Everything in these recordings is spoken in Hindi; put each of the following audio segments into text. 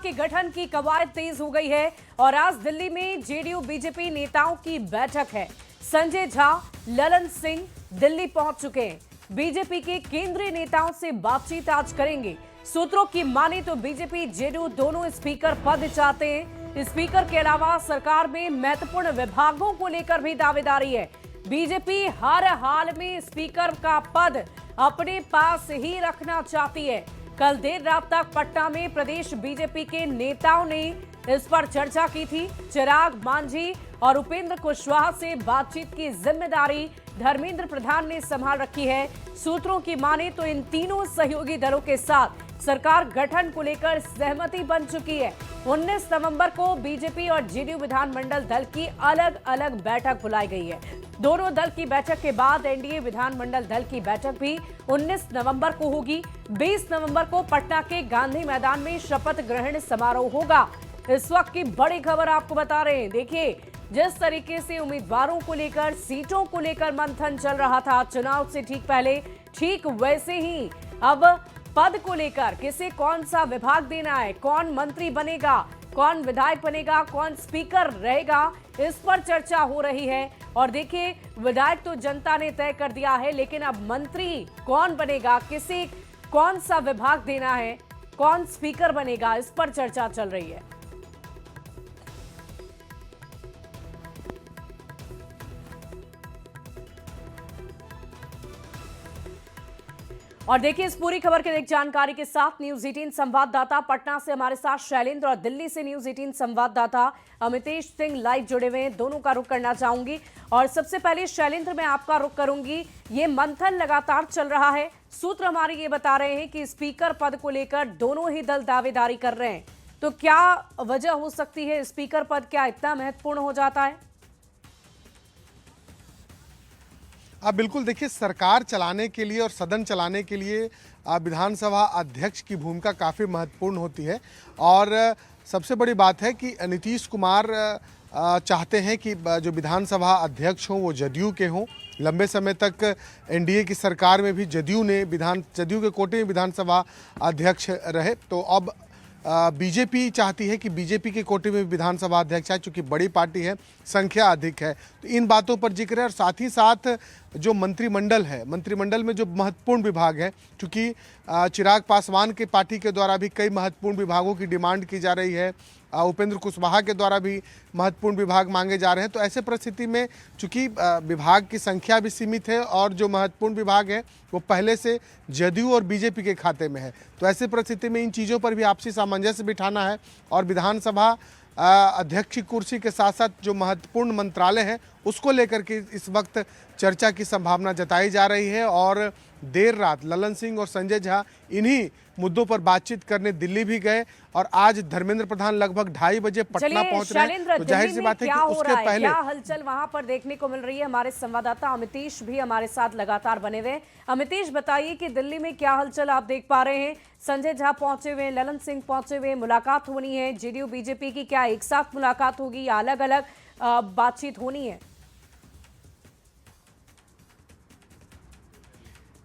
के गठन की कवायद तेज हो गई है और आज दिल्ली में जेडीयू बीजेपी नेताओं की बैठक है। संजय झा, ललन सिंह दिल्ली पहुंच चुके हैं। बीजेपी के केंद्रीय नेताओं से बातचीत आज करेंगे। सूत्रों की माने तो बीजेपी जेडीयू दोनों स्पीकर पद चाहते हैं। स्पीकर के अलावा सरकार में महत्वपूर्ण विभागों को लेकर भी दावेदारी है। बीजेपी हर हाल में स्पीकर का पद अपने पास ही रखना चाहती है। कल देर रात तक पटना में प्रदेश बीजेपी के नेताओं ने इस पर चर्चा की थी। चिराग मांझी और उपेंद्र कुशवाहा से बातचीत की जिम्मेदारी धर्मेंद्र प्रधान ने संभाल रखी है। सूत्रों की माने तो इन तीनों सहयोगी दलों के साथ सरकार गठन को लेकर सहमति बन चुकी है। 19 नवंबर को बीजेपी और जेडीयू विधानमंडल दल की अलग अलग बैठक बुलाई गई है। दोनों दल की बैठक के बाद एनडीए विधानमंडल दल की बैठक भी 19 नवंबर को होगी। 20 नवंबर को पटना के गांधी मैदान में शपथ ग्रहण समारोह होगा। इस वक्त की बड़ी खबर आपको बता रहे हैं। देखिए, जिस तरीके से उम्मीदवारों को लेकर, सीटों को लेकर मंथन चल रहा था चुनाव से ठीक पहले, ठीक वैसे ही अब पद को लेकर किसे कौन सा विभाग देना है, कौन मंत्री बनेगा, कौन विधायक बनेगा, कौन स्पीकर रहेगा, इस पर चर्चा हो रही है। और देखिए, विधायक तो जनता ने तय कर दिया है, लेकिन अब मंत्री कौन बनेगा, किसे कौन सा विभाग देना है, कौन स्पीकर बनेगा, इस पर चर्चा चल रही है। और देखिए, इस पूरी खबर के एक जानकारी के साथ न्यूज 18 संवाददाता पटना से हमारे साथ शैलेंद्र और दिल्ली से न्यूज 18 संवाददाता अमितेश सिंह लाइव जुड़े हुए हैं। दोनों का रुख करना चाहूंगी और सबसे पहले शैलेंद्र, मैं आपका रुख करूंगी। ये मंथन लगातार चल रहा है। सूत्र हमारे ये बता रहे हैं कि स्पीकर पद को लेकर दोनों ही दल दावेदारी कर रहे हैं, तो क्या वजह हो सकती है? स्पीकर पद क्या इतना महत्वपूर्ण हो जाता है? आप बिल्कुल देखिए, सरकार चलाने के लिए और सदन चलाने के लिए विधानसभा अध्यक्ष की भूमिका काफ़ी महत्वपूर्ण होती है। और सबसे बड़ी बात है कि नीतीश कुमार चाहते हैं कि जो विधानसभा अध्यक्ष हों वो जदयू के हों। लंबे समय तक एनडीए की सरकार में भी जदयू के कोटे में विधानसभा अध्यक्ष रहे। तो अब बीजेपी चाहती है कि बीजेपी के कोटे में विधानसभा अध्यक्ष है, चूँकि बड़ी पार्टी है, संख्या अधिक है। तो इन बातों पर जिक्र है। और साथ ही साथ जो मंत्रिमंडल है, मंत्रिमंडल में जो महत्वपूर्ण विभाग है, चूँकि चिराग पासवान के पार्टी के द्वारा भी कई महत्वपूर्ण विभागों की डिमांड की जा रही है, उपेंद्र कुशवाहा के द्वारा भी महत्वपूर्ण विभाग मांगे जा रहे हैं। तो ऐसे परिस्थिति में चूँकि विभाग की संख्या भी सीमित है और जो महत्वपूर्ण विभाग है वो पहले से जदयू और बीजेपी के खाते में है, तो ऐसे परिस्थिति में इन चीज़ों पर भी आपसी सामंजस्य बिठाना है। और विधानसभा अध्यक्ष की कुर्सी के साथ साथ जो महत्वपूर्ण मंत्रालय हैं उसको लेकर के इस वक्त चर्चा की संभावना जताई जा रही है। और देर रात ललन सिंह और संजय झा इन्हीं मुद्दों पर बातचीत करने दिल्ली भी गए और आज धर्मेंद्र प्रधान लगभग 2:30 बजे पटना पहुंच रहे हैं। तो जाहिर सी बात है कि उसके पहले क्या हलचल वहां पर देखने को मिल रही है? हमारे संवाददाता अमितेश भी हमारे साथ लगातार बने हुए हैं। अमितेश, बताइए कि दिल्ली में क्या हलचल आप देख पा रहे हैं? संजय झा पहुंचे हुए, ललन सिंह पहुंचे हुए, मुलाकात होनी है जेडीयू बीजेपी की, क्या एक साथ मुलाकात होगी या अलग अलग बातचीत होनी है?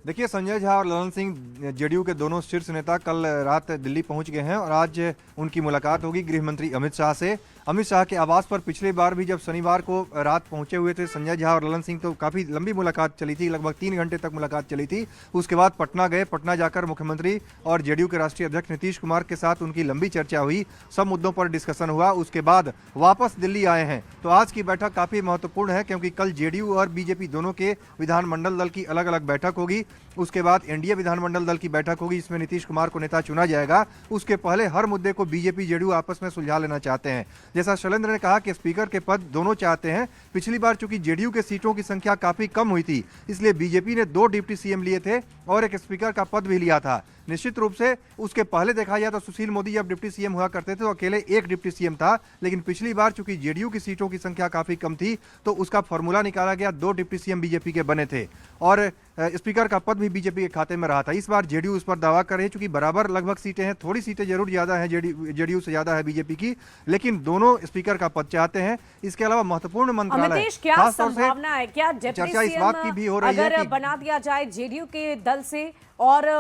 देखिए, संजय झा और ललन सिंह जेडीयू के दोनों शीर्ष नेता कल रात दिल्ली पहुंच गए हैं और आज उनकी मुलाकात होगी गृह मंत्री अमित शाह से। अमित शाह के आवास पर पिछली बार भी जब शनिवार को रात पहुंचे हुए थे संजय झा और ललन सिंह, तो काफ़ी लंबी मुलाकात चली थी, लगभग 3 घंटे तक मुलाकात चली थी। उसके बाद पटना गए। पटना जाकर मुख्यमंत्री और जेडीयू के राष्ट्रीय अध्यक्ष नीतीश कुमार के साथ उनकी लंबी चर्चा हुई, सब मुद्दों पर डिस्कशन हुआ। उसके बाद वापस दिल्ली आए हैं। तो आज की बैठक काफ़ी महत्वपूर्ण है क्योंकि कल जेडीयू और बीजेपी दोनों के विधानमंडल दल की अलग अलग बैठक होगी। उसके बाद एनडीए विधानमंडल दल की बैठक होगी, इसमें नीतीश कुमार को नेता चुना जाएगा। उसके पहले हर मुद्दे को बीजेपी जेडीयू आपस में सुलझा लेना चाहते हैं। जैसा शैलेंद्र ने कहा कि स्पीकर के पद दोनों चाहते हैं। पिछली बार चूंकि जेडीयू के सीटों की संख्या काफी कम हुई थी, इसलिए बीजेपी ने 2 डिप्टी सीएम लिए थे और एक स्पीकर का पद भी लिया था। निश्चित रूप से उसके पहले देखा जाए तो सुशील मोदी जब डिप्टी सीएम हुआ करते थे तो अकेले एक डिप्टी सीएम था, लेकिन पिछली बार चूंकि जेडीयू की सीटों की संख्या काफी कम थी तो उसका फॉर्मूला निकाला गया, 2 डिप्टी सीएम बीजेपी के बने थे और स्पीकर का पद भी बीजेपी के खाते में रहा था। इस बार जेडीयू उस पर दावा कर रही है, चूंकि बराबर लगभग सीटें हैं, थोड़ी सीटें जरूर ज्यादा हैं जेडीयू से ज्यादा है बीजेपी की, लेकिन दोनों स्पीकर का पद चाहते हैं। इसके अलावा महत्वपूर्ण मंत्रालय, क्या संभावना है, क्या चर्चा इस बात की भी हो रही है अगर बना दिया जाए जेडीयू के दल से और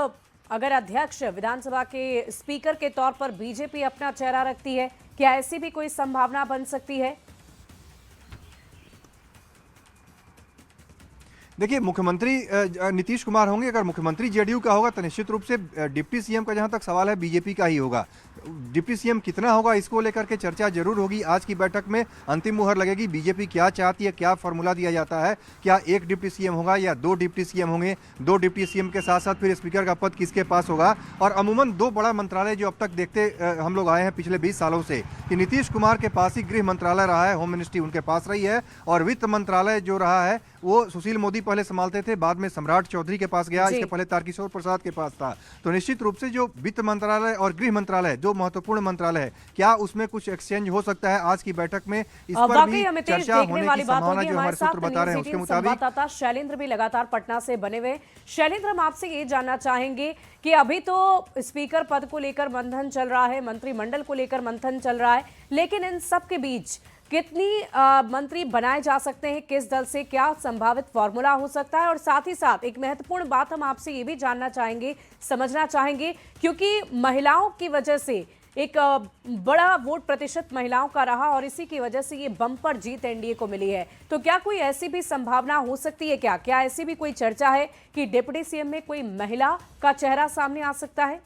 अगर अध्यक्ष विधानसभा के स्पीकर के तौर पर बीजेपी अपना चेहरा रखती है, क्या ऐसी भी कोई संभावना बन सकती है? देखिए, मुख्यमंत्री नीतीश कुमार होंगे। अगर मुख्यमंत्री जेडीयू का होगा तो निश्चित रूप से डिप्टी सीएम का जहां तक सवाल है बीजेपी का ही होगा। डिप्टी सीएम कितना होगा इसको लेकर के चर्चा जरूर होगी। आज की बैठक में अंतिम मुहर लगेगी। बीजेपी क्या चाहती है, क्या फॉर्मूला दिया जाता है, क्या एक डिप्टी सीएम होगा या 2 डिप्टी सीएम होंगे, 2 डिप्टी सीएम के साथ साथ फिर स्पीकर का पद किसके पास होगा। और अमूमन 2 बड़ा मंत्रालय जो अब तक देखते हम लोग आए हैं पिछले 20 सालों से कि नीतीश कुमार के पास ही गृह मंत्रालय रहा है, होम मिनिस्ट्री उनके पास रही है, और वित्त मंत्रालय जो रहा है वो सुशील मोदी पहले संभालते थे, बाद में सम्राट चौधरी के पास गया, इसके पहले तारकिशोर प्रसाद के पास था। तो निश्चित रूप से जो वित्त मंत्रालय और गृह मंत्रालय जो महत्वपूर्ण मंत्रालय है, क्या उसमें कुछ एक्सचेंज हो सकता है आज की बैठक में, इस पर भी चर्चा होने की संभावना जो हमारे सूत्र बता रहे हैं उसके मुताबिक। संवाददाता शैलेंद्र भी लगातार पटना से बने हुए। शैलेंद्र, हम आपसे ये जानना चाहेंगे कि अभी तो स्पीकर पद को लेकर मंथन चल रहा है, मंत्रिमंडल को लेकर मंथन चल रहा है, लेकिन इन सब के बीच कितनी मंत्री बनाए जा सकते हैं, किस दल से, क्या संभावित फॉर्मूला हो सकता है? और साथ ही साथ एक महत्वपूर्ण बात हम आपसे ये भी जानना चाहेंगे, समझना चाहेंगे, क्योंकि महिलाओं की वजह से एक बड़ा वोट प्रतिशत महिलाओं का रहा और इसी की वजह से ये बम्पर जीत एनडीए को मिली है। तो क्या कोई ऐसी भी संभावना हो सकती है, क्या ऐसी भी कोई चर्चा है कि डिप्टी सीएम में कोई महिला का चेहरा सामने आ सकता है?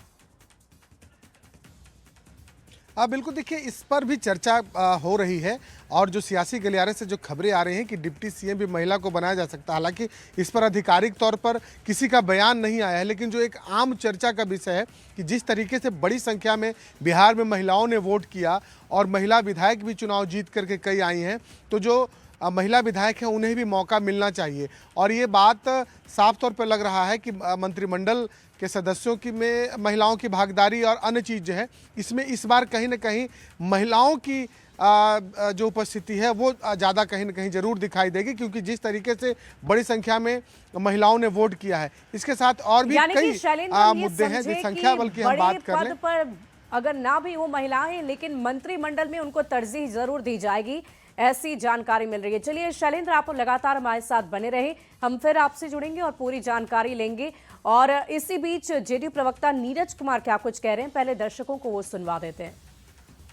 बिल्कुल, देखिए इस पर भी चर्चा हो रही है और जो सियासी गलियारे से जो खबरें आ रही हैं कि डिप्टी सीएम भी महिला को बनाया जा सकता है। हालांकि इस पर आधिकारिक तौर पर किसी का बयान नहीं आया है, लेकिन जो एक आम चर्चा का विषय है कि जिस तरीके से बड़ी संख्या में बिहार में महिलाओं ने वोट किया और महिला विधायक भी चुनाव जीत करके कई आई हैं, तो जो महिला विधायक हैं उन्हें भी मौका मिलना चाहिए। और ये बात साफ तौर पर लग रहा है कि मंत्रिमंडल के सदस्यों की में महिलाओं की भागीदारी और अन्य चीज़ जो है इसमें इस बार कहीं ना कहीं महिलाओं की जो उपस्थिति है वो ज़्यादा कहीं ना कहीं जरूर दिखाई देगी, क्योंकि जिस तरीके से बड़ी संख्या में महिलाओं ने वोट किया है। इसके साथ और भी कई मुद्दे हैं जिस संख्या बल्कि हम बात कर लें, पर अगर ना भी वो महिलाएं लेकिन मंत्रिमंडल में उनको तरजीह जरूर दी जाएगी, ऐसी जानकारी मिल रही है। चलिए शैलेंद्र, आप लगातार हमारे साथ बने रहे, हम फिर आपसे जुड़ेंगे और पूरी जानकारी लेंगे। और इसी बीच जेडीयू प्रवक्ता नीरज कुमार क्या कुछ कह रहे हैं, पहले दर्शकों को वो सुनवा देते हैं।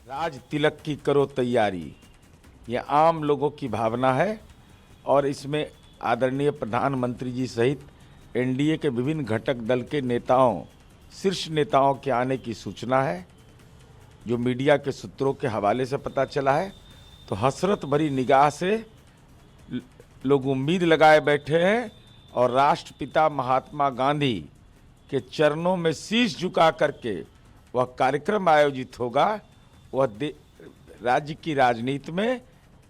राज तिलक की करो तैयारी, ये आम लोगों की भावना है और इसमें आदरणीय प्रधानमंत्री जी सहित एनडीए के विभिन्न घटक दल के नेताओं, शीर्ष नेताओं के आने की सूचना है। जो मीडिया के सूत्रों के हवाले से पता चला है तो हसरत भरी निगाह से लोग उम्मीद लगाए बैठे हैं और राष्ट्रपिता महात्मा गांधी के चरणों में शीश झुका करके वह कार्यक्रम आयोजित होगा, वह राज्य की राजनीति में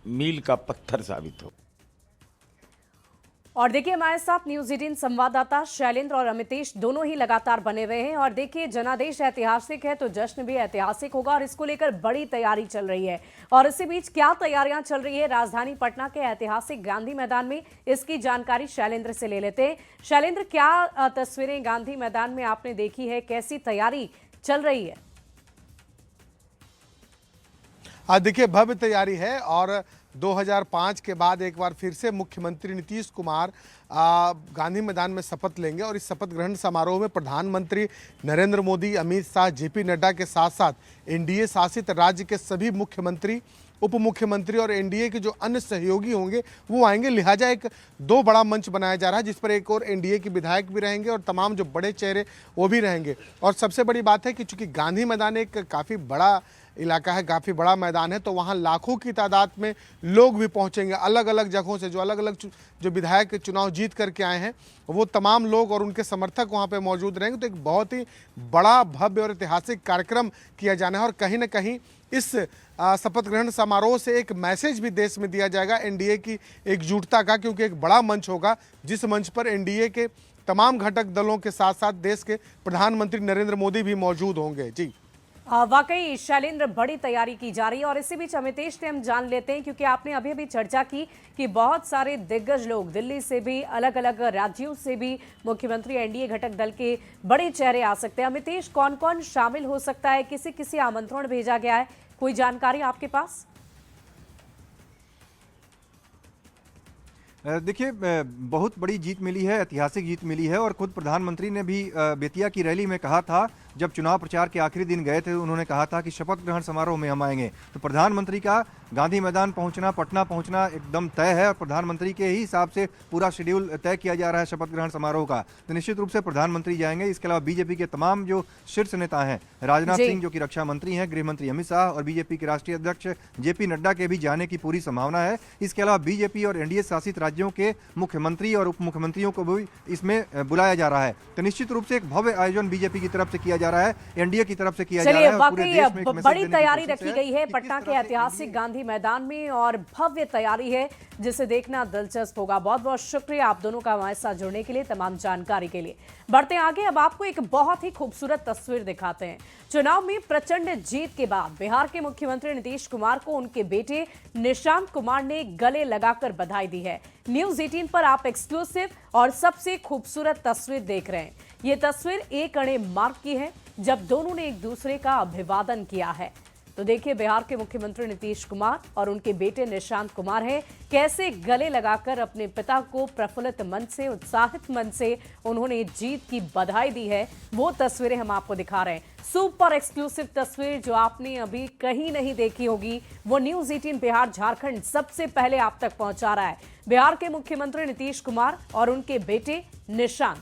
मील का पत्थर साबित होगा। और देखिए हमारे साथ न्यूज 18 संवाददाता शैलेंद्र और अमितेश दोनों ही लगातार बने हुए हैं। और देखिए जनादेश ऐतिहासिक है तो जश्न भी ऐतिहासिक होगा और इसको लेकर बड़ी तैयारी चल रही है। और इसी बीच क्या तैयारियां चल रही है राजधानी पटना के ऐतिहासिक गांधी मैदान में, इसकी जानकारी शैलेंद्र से ले लेते हैं। शैलेंद्र, क्या तस्वीरें गांधी मैदान में आपने देखी है, कैसी तैयारी चल रही है? देखिए भव्य तैयारी है और 2005 के बाद एक बार फिर से मुख्यमंत्री नीतीश कुमार गांधी मैदान में शपथ लेंगे और इस शपथ ग्रहण समारोह में प्रधानमंत्री नरेंद्र मोदी, अमित शाह, जेपी नड्डा के साथ साथ एनडीए शासित राज्य के सभी मुख्यमंत्री, उप मुख्यमंत्री और एनडीए के जो अन्य सहयोगी होंगे वो आएंगे। लिहाजा एक 2 बड़ा मंच बनाया जा रहा है जिस पर एक और एनडीए के विधायक भी रहेंगे और तमाम जो बड़े चेहरे वो भी रहेंगे। और सबसे बड़ी बात है कि चूंकि गांधी मैदान एक काफ़ी बड़ा इलाका है, काफ़ी बड़ा मैदान है, तो वहाँ लाखों की तादाद में लोग भी पहुँचेंगे अलग अलग जगहों से। जो अलग अलग जो विधायक चुनाव जीत करके आए हैं वो तमाम लोग और उनके समर्थक वहाँ पे मौजूद रहेंगे। तो एक बहुत ही बड़ा, भव्य और ऐतिहासिक कार्यक्रम किया जाना है और कहीं ना कहीं इस शपथ ग्रहण समारोह से एक मैसेज भी देश में दिया जाएगा एनडीए की एकजुटता का, क्योंकि एक बड़ा मंच होगा जिस मंच पर एनडीए के तमाम घटक दलों के साथ साथ देश के प्रधानमंत्री नरेंद्र मोदी भी मौजूद होंगे। जी वाकई शैलेंद्र, बड़ी तैयारी की जा रही है। और इसी बीच अमितेश से हम जान लेते हैं, क्योंकि आपने अभी अभी चर्चा की कि बहुत सारे दिग्गज लोग दिल्ली से भी, अलग अलग राज्यों से भी मुख्यमंत्री एनडीए घटक दल के बड़े चेहरे आ सकते हैं। अमितेश, कौन कौन शामिल हो सकता है, किसी किसी आमंत्रण भेजा गया है, कोई जानकारी आपके पास? देखिए, बहुत बड़ी जीत मिली है, ऐतिहासिक जीत मिली है। और खुद प्रधानमंत्री ने भी बेतिया की रैली में कहा था, जब चुनाव प्रचार के आखिरी दिन गए थे, उन्होंने कहा था कि शपथ ग्रहण समारोह में हम आएंगे। तो प्रधानमंत्री का गांधी मैदान पहुंचना, पटना पहुंचना एकदम तय है और प्रधानमंत्री के ही हिसाब से पूरा शेड्यूल तय किया जा रहा है शपथ ग्रहण समारोह का। तो निश्चित रूप से प्रधानमंत्री जाएंगे। इसके अलावा बीजेपी के तमाम जो शीर्ष नेता हैं, राजनाथ सिंह जो कि रक्षा मंत्री हैं, गृह मंत्री अमित शाह और बीजेपी के राष्ट्रीय अध्यक्ष जेपी नड्डा के भी जाने की पूरी संभावना है। इसके अलावा बीजेपी और एनडीए शासित राज्यों के मुख्यमंत्री और उप मुख्यमंत्रियों को भी इसमें बुलाया जा रहा है। तो निश्चित रूप से एक भव्य आयोजन बीजेपी की तरफ से किया जा रहा है, एनडीए की तरफ से किया जा रहा है। वाकई बड़ी तैयारी रखी गई है पटना के ऐतिहासिक गांधी मैदान में और भव्य तैयारी है जिसे देखना दिलचस्प होगा। बहुत बहुत शुक्रिया आप दोनों का हमारे साथ जुड़ने के लिए, तमाम जानकारी के लिए। बढ़ते आगे, अब आपको एक बहुत ही खूबसूरत तस्वीर दिखाते हैं। चुनाव में प्रचंड जीत के बाद बिहार के मुख्यमंत्री नीतीश कुमार को उनके बेटे निशांत कुमार ने गले लगाकर बधाई दी है। न्यूज़ 18 पर आप एक्सक्लूसिव और सबसे खूबसूरत तस्वीर देख रहे हैं। ये तस्वीर 1 अणे मार्ग की है जब दोनों ने एक दूसरे का अभिवादन किया है। तो देखिए, बिहार के मुख्यमंत्री नीतीश कुमार और उनके बेटे निशांत कुमार हैं, कैसे गले लगाकर अपने पिता को प्रफुल्लित मन से, उत्साहित मन से उन्होंने जीत की बधाई दी है। वो तस्वीरें हम आपको दिखा रहे हैं। सुपर एक्सक्लूसिव तस्वीर जो आपने अभी कहीं नहीं देखी होगी, वो न्यूज़ 18 बिहार झारखंड सबसे पहले आप तक पहुंचा रहा है। बिहार के मुख्यमंत्री नीतीश कुमार और उनके बेटे निशांत।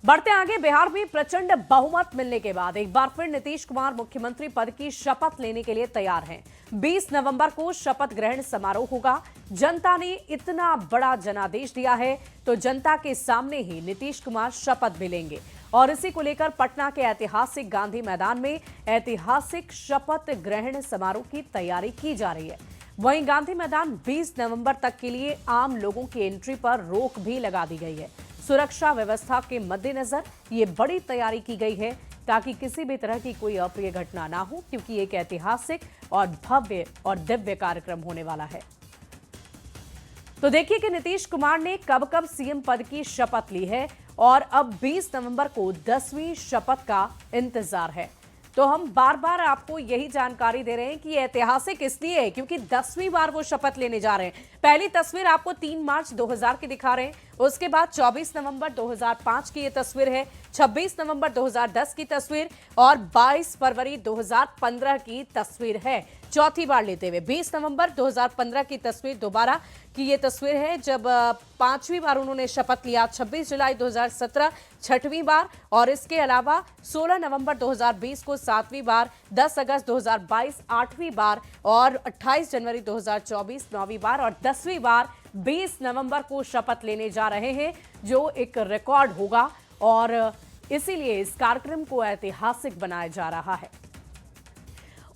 बढ़ते आगे, बिहार में प्रचंड बहुमत मिलने के बाद एक बार फिर नीतीश कुमार मुख्यमंत्री पद की शपथ लेने के लिए तैयार हैं। 20 नवंबर को शपथ ग्रहण समारोह होगा। जनता ने इतना बड़ा जनादेश दिया है तो जनता के सामने ही नीतीश कुमार शपथ भी लेंगे और इसी को लेकर पटना के ऐतिहासिक गांधी मैदान में ऐतिहासिक शपथ ग्रहण समारोह की तैयारी की जा रही है। वहीं गांधी मैदान 20 नवंबर तक के लिए आम लोगों की एंट्री पर रोक भी लगा दी गई है। सुरक्षा व्यवस्था के मद्देनजर ये बड़ी तैयारी की गई है ताकि किसी भी तरह की कोई अप्रिय घटना ना हो, क्योंकि एक ऐतिहासिक और भव्य और दिव्य कार्यक्रम होने वाला है। तो देखिए कि नीतीश कुमार ने कब कब सीएम पद की शपथ ली है और अब 20 नवंबर को 10वीं शपथ का इंतजार है। तो हम बार बार आपको यही जानकारी दे रहे हैं कि ऐतिहासिक इसलिए है क्योंकि 10वीं बार वो शपथ लेने जा रहे हैं। पहली तस्वीर आपको 3 मार्च 2000 की दिखा रहे हैं, उसके बाद 24 नवंबर 2005 की ये तस्वीर है, 26 नवंबर 2010 की तस्वीर और 22 फरवरी 2015 की तस्वीर है। चौथी बार लेते हुए 20 नवंबर 2015 की तस्वीर दोबारा की ये तस्वीर है जब 5वीं बार उन्होंने शपथ लिया। 26 जुलाई 2017 6वीं बार और इसके अलावा 16 नवंबर 2020 को 7वीं बार, 10 अगस्त 2022 8वीं बार और 28 जनवरी 2024 9वीं बार और 10वीं बार 20 नवंबर को शपथ लेने जा रहे हैं, जो एक रिकॉर्ड होगा और इसीलिए इस कार्यक्रम को ऐतिहासिक बनाया जा रहा है।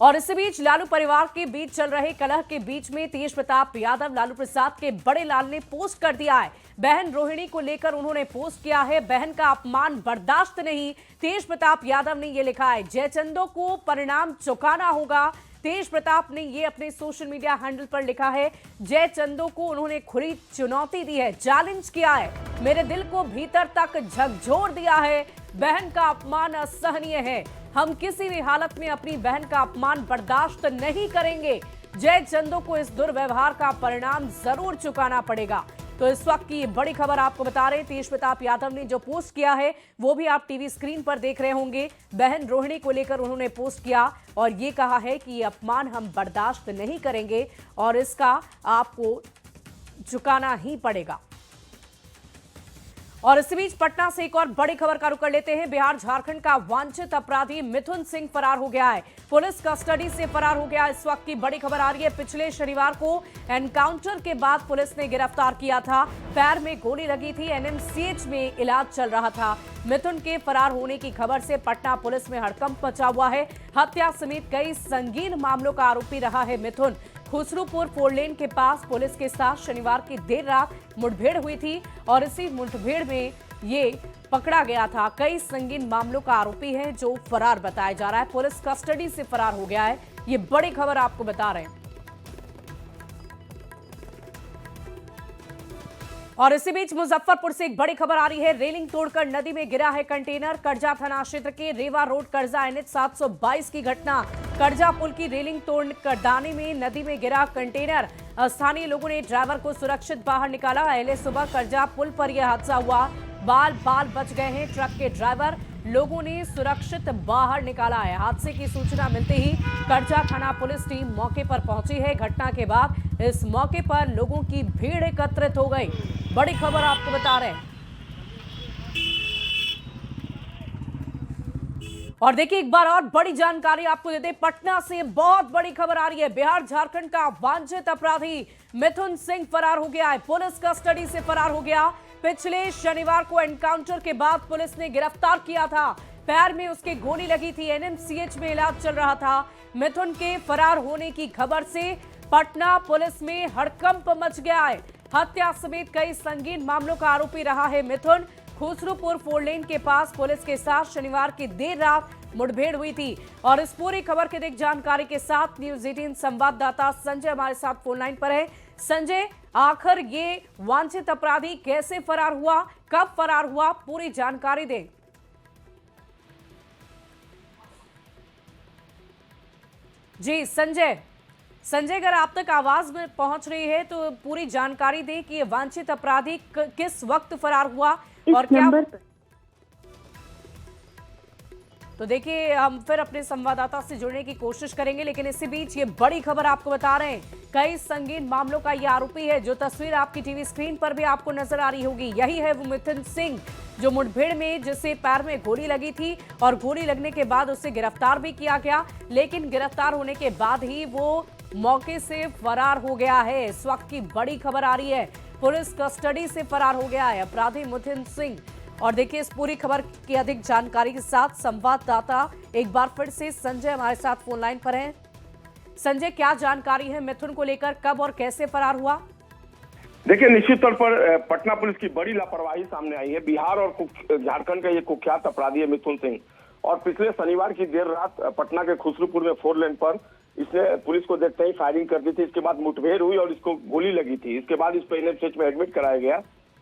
और इसी बीच लालू परिवार के बीच चल रहे कलह के बीच में तेज प्रताप यादव, लालू प्रसाद के बड़े लाल ने पोस्ट कर दिया है। बहन रोहिणी को लेकर उन्होंने पोस्ट किया है, बहन का अपमान बर्दाश्त नहीं। तेज प्रताप यादव ने यह लिखा है, जयचंदो को परिणाम चुकाना होगा। तेज प्रताप ने ये अपने सोशल मीडिया हैंडल पर लिखा है, जयचंदो को उन्होंने खुली चुनौती दी है, चैलेंज किया है, मेरे दिल को भीतर तक झकझोर दिया है। बहन का अपमान असहनीय है, हम किसी भी हालत में अपनी बहन का अपमान बर्दाश्त नहीं करेंगे। जयचंदो को इस दुर्व्यवहार का परिणाम जरूर चुकाना पड़ेगा। तो इस वक्त की बड़ी खबर आपको बता रहे हैं, तेज प्रताप यादव ने जो पोस्ट किया है वो भी आप टीवी स्क्रीन पर देख रहे होंगे। बहन रोहिणी को लेकर उन्होंने पोस्ट किया और ये कहा है कि ये अपमान हम बर्दाश्त नहीं करेंगे और इसका आपको चुकाना ही पड़ेगा। और इसी बीच पटना से एक और बड़ी खबर का रुख कर लेते हैं। बिहार झारखंड का वांछित अपराधी मिथुन सिंह फरार हो गया है, पुलिस कस्टडी से फरार हो गया। इस वक्त की बड़ी खबर आ रही है, पिछले शनिवार को एनकाउंटर के बाद पुलिस ने गिरफ्तार किया था। पैर में गोली लगी थी, एनएमसीएच में इलाज चल रहा था। मिथुन के फरार होने की खबर से पटना पुलिस में हड़कंप मचा हुआ है। हत्या समेत कई संगीन मामलों का आरोपी रहा है मिथुन। खुसरूपुर 4 लेन के पास पुलिस के साथ शनिवार की देर रात मुठभेड़ हुई थी और इसी मुठभेड़ में ये पकड़ा गया था। कई संगीन मामलों का आरोपी है जो फरार बताया जा रहा है, पुलिस कस्टडी से फरार हो गया है। ये बड़ी खबर आपको बता रहे हैं। और इसी बीच मुजफ्फरपुर से एक बड़ी खबर आ रही है। रेलिंग तोड़कर नदी में गिरा है कंटेनर। कर्जा थाना क्षेत्र के रेवा रोड कर्जा NH 722 की घटना। कर्जा पुल की रेलिंग तोड़कर दाने में नदी में गिरा कंटेनर। स्थानीय लोगों ने ड्राइवर को सुरक्षित बाहर निकाला। अहले सुबह कर्जा पुल पर यह हादसा हुआ। बाल बच गए हैं ट्रक के ड्राइवर। लोगों ने सुरक्षित बाहर निकाला है। हादसे की सूचना मिलते ही कर्जा थाना पुलिस टीम मौके पर पहुंची है। घटना के बाद इस मौके पर लोगों की भीड़ एकत्रित हो गई। बड़ी खबर आपको बता रहे हैं। और देखिए एक बार और बड़ी जानकारी आपको देते, पटना से बहुत बड़ी खबर आ रही है। बिहार झारखंड का वांछित अपराधी मिथुन सिंह फरार हो गया है। पुलिस कस्टडी से फरार हो गया। पिछले शनिवार को एनकाउंटर के बाद पुलिस ने गिरफ्तार किया था। पैर में उसके गोली लगी थी। NMCH में इलाज चल रहा था। मिथुन के फरार होने की खबर से पटना पुलिस में हड़कंप मच गया है। हत्या समेत कई संगीन मामलों का आरोपी रहा है मिथुन। खुसरूपुर 4 लेन के पास पुलिस के साथ शनिवार की देर रात मुठभेड़ हुई थी। और इस पूरी खबर की अधिक जानकारी के साथ न्यूज 18 संवाददाता संजय हमारे साथ फोन लाइन पर है। संजय, आखिर ये वांछित अपराधी कैसे फरार हुआ, कब फरार हुआ, पूरी जानकारी दें। जी संजय, अगर आप तक आवाज में पहुंच रही है तो पूरी जानकारी दें कि ये वांछित अपराधी किस वक्त फरार हुआ और क्या। तो देखिए हम फिर अपने संवाददाता से जुड़ने की कोशिश करेंगे, लेकिन इसी बीच ये बड़ी खबर आपको बता रहे हैं। कई संगीन मामलों का ये आरोपी है। जो तस्वीर आपकी टीवी स्क्रीन पर भी आपको नजर आ रही होगी, यही है वो मिथुन सिंह जो मुठभेड़ में जिसे पैर में गोली लगी थी और गोली लगने के बाद उसे गिरफ्तार भी किया गया। लेकिन गिरफ्तार होने के बाद ही वो मौके से फरार हो गया है। इस वक्त की बड़ी खबर आ रही है, पुलिस कस्टडी से फरार हो गया है अपराधी मिथुन सिंह। और देखिए इस पूरी खबर की अधिक जानकारी के साथ संवाददाता एक बार फिर से संजय हमारे साथ फोन लाइन पर हैं। संजय, क्या जानकारी है मिथुन को लेकर, कब और कैसे फरार हुआ? देखिए निश्चित तौर पर पटना पुलिस की बड़ी लापरवाही सामने आई है। बिहार और झारखंड का ये कुख्यात अपराधी है मिथुन सिंह। और पिछले शनिवार की देर रात पटना के खुसरूपुर में 4 लेन पर इसने पुलिस को देखते ही फायरिंग कर दी थी। इसके बाद मुठभेड़ हुई और इसको गोली लगी थी। इसके बाद इसको NMCH में एडमिट कराया गया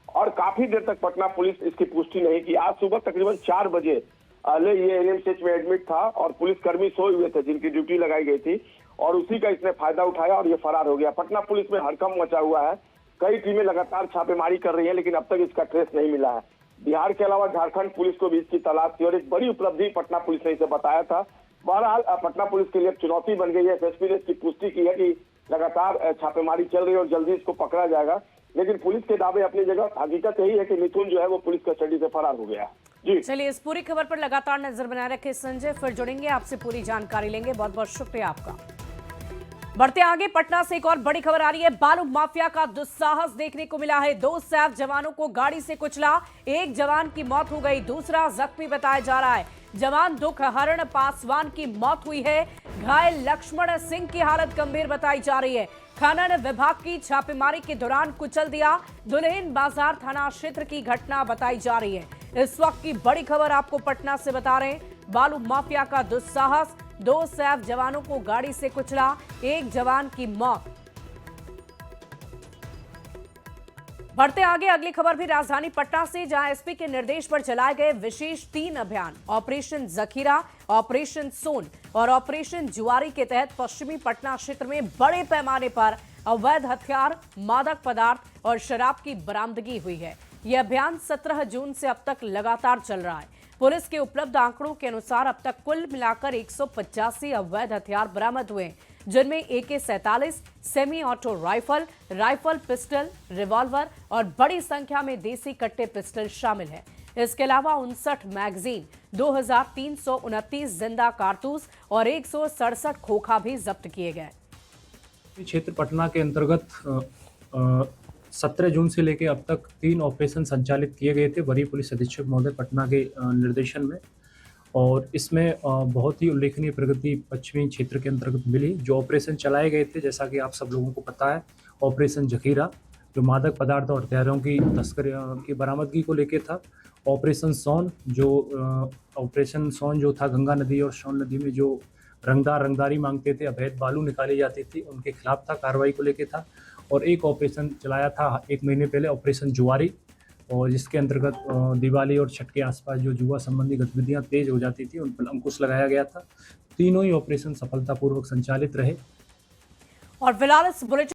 और काफी देर तक पटना पुलिस इसकी पुष्टि नहीं की। आज सुबह तकरीबन 4 बजे ये NMCH में एडमिट था और पुलिस कर्मी सोए हुए थे जिनकी ड्यूटी लगाई गई थी और उसी का इसने फायदा उठाया और ये फरार हो गया। पटना पुलिस में हड़कंप मचा हुआ है। कई टीमें लगातार छापेमारी कर रही हैं, लेकिन अब तक इसका ट्रेस नहीं मिला है। बिहार के अलावा झारखंड पुलिस को भी इसकी तलाश थी और एक बड़ी उपलब्धि पटना पुलिस ने इसे बताया था। बहरहाल पटना पुलिस के लिए चुनौती बन गई है। SSP ने इसकी पुष्टि की है कि लगातार छापेमारी चल रही है और जल्दी इसको पकड़ा जाएगा। लेकिन पुलिस के दावे अपनी जगह, हकीकत यही है कि मिथुन जो है वो पुलिस कस्टडी से फरार हो गया। जी चलिए इस पूरी खबर पर लगातार नजर बनाए रखे संजय, फिर जुड़ेंगे आपसे, पूरी जानकारी लेंगे। बहुत बहुत शुक्रिया आपका। बढ़ते आगे, पटना से एक और बड़ी खबर आ रही है। बालू माफिया का दुस्साहस देखने को मिला है। 2 सैफ जवानों को गाड़ी से कुचला। एक जवान की मौत हो गई, दूसरा जख्मी बताया जा रहा है। जवान दुखहरण पासवान की मौत हुई है। घायल लक्ष्मण सिंह की हालत गंभीर बताई जा रही है। खनन विभाग की छापेमारी के दौरान कुचल दिया। दुल्हिन बाजार थाना क्षेत्र की घटना बताई जा रही है। इस वक्त की बड़ी खबर आपको पटना से बता रहे हैं। बालू माफिया का दुस्साहस, 2 सैफ जवानों को गाड़ी से कुचला, एक जवान की मौत। बढ़ते आगे, अगली खबर भी राजधानी पटना से, जहां SP के निर्देश पर चलाए गए विशेष 3 अभियान ऑपरेशन जखीरा, ऑपरेशन सोन और ऑपरेशन जुआरी के तहत पश्चिमी पटना क्षेत्र में बड़े पैमाने पर अवैध हथियार, मादक पदार्थ और शराब की बरामदगी हुई है। यह अभियान 17 जून से अब तक लगातार चल रहा है। पुलिस के उपलब्ध आंकड़ों के अनुसार अब तक कुल मिलाकर 185 अवैध हथियार बरामद हुए, जिनमें AK-47, semi auto rifle, rifle pistol, revolver और बड़ी संख्या में देसी कट्टे पिस्टल शामिल है। इसके अलावा 59 मैगजीन, 2329 जिंदा कारतूस और 167 खोखा भी जब्त किए गए। क्षेत्र पटना के अंतर्गत 17 जून से लेकर अब तक 3 ऑपरेशन संचालित किए गए थे वरीय पुलिस अधीक्षक महोदय पटना के निर्देशन में, और इसमें बहुत ही उल्लेखनीय प्रगति पश्चिमी क्षेत्र के अंतर्गत मिली। जो ऑपरेशन चलाए गए थे, जैसा कि आप सब लोगों को पता है, ऑपरेशन जखीरा जो मादक पदार्थ और हथियारों की तस्करी की बरामदगी को लेकर था। ऑपरेशन सोन जो था गंगा नदी और सोन नदी में जो रंगदारी मांगते थे, अवैध बालू निकाली जाती थी, उनके खिलाफ था, कार्रवाई को लेकर था। और एक ऑपरेशन चलाया था 1 महीने पहले, ऑपरेशन जुआरी, और जिसके अंतर्गत दिवाली और छठ के आसपास जो जुआ संबंधी गतिविधियां तेज हो जाती थी उन पर अंकुश लगाया गया था। तीनों ही ऑपरेशन सफलतापूर्वक संचालित रहे। और फिलहाल इस बुलेटिन